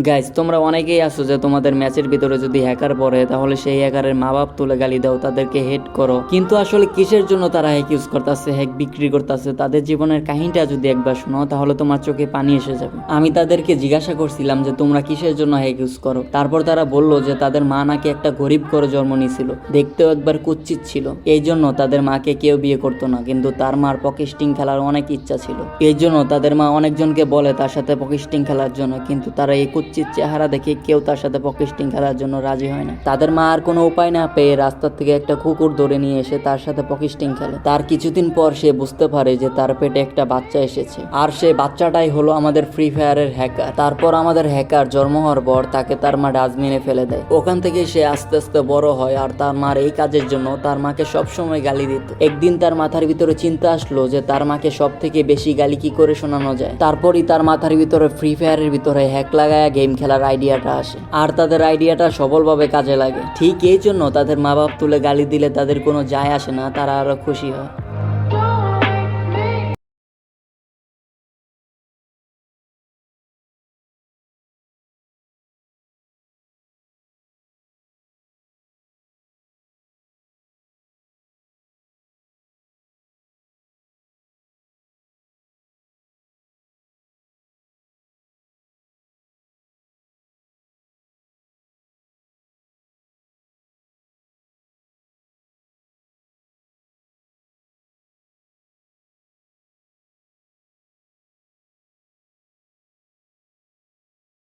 Guys, তোমরা অনেকেই আছো যে তোমাদের ম্যাচের ভিতরে যদি হ্যাকার পড়ে তাহলে সেই হ্যাকারের মা বাপ তুলে গালি দাও, তাদেরকে হেট করো। কিন্তু আসলে কিসের জন্য তারা হ্যাক ইউজ করতেছে, হ্যাক বিক্রি করতেছে, তাদের জীবনের কাহিনীটা যদি একবার শোনো তাহলে তোমার চোখে পানি এসে যাবে। আমি তাদেরকে জিজ্ঞাসা করছিলাম যে তোমরা কিসের জন্য হ্যাক ইউজ করো। তারপর তারা বললো যে তাদের মা নাকি একটা গরিব করে জন্ম নিয়েছিল, দেখতেও একবার কুৎসিত ছিল, এই জন্য তাদের মাকে কেউ বিয়ে করতো না। কিন্তু তার মার পকেস্টিং খেলার অনেক ইচ্ছা ছিল, এই জন্য তাদের মা অনেকজনকে বলে তার সাথে পকেস্টিং খেলার জন্য, কিন্তু তারা এই কুৎসিত চেহারা দেখে কেউ তার সাথে পকেস্টিং খেলার জন্য রাজি হয় না। তাদের মা আর কোনো উপায় না পেয়ে রাস্তার থেকে একটা কুকুর ধরে নিয়ে এসে তার সাথে পকেস্টিং খেলে। তার কিছুদিন পর সে বুঝতে পারে যে তার পেটে একটা বাচ্চা এসেছে, আর সে বাচ্চাটাই হলো আমাদের ফ্রি ফায়ারের হ্যাকার। তারপর আমাদের হ্যাকার জন্ম হওয়ার পর তাকে তার মা ডাস্টবিনে ফেলে দেয়। ওখান থেকে সে আস্তে আস্তে বড় হয়, আর তার মার এই কাজের জন্য তার মাকে সবসময় গালি দিত। একদিন তার মাথার ভিতরে চিন্তা আসলো যে তার মাকে সব থেকে বেশি গালি কি করে শোনানো যায়। তারপরই তার মাথার ভিতরে ফ্রি ফায়ারের ভিতরে হ্যাক লাগায়া গেম খেলার আইডিয়াটা আসে, আর তাদের আইডিয়াটা সফলভাবে কাজে লাগে। ঠিক এই জন্য তাদের মা বাপ তুলে গালি দিলে তাদের কোনো যায় আসে না, তারা আরো খুশি হয়।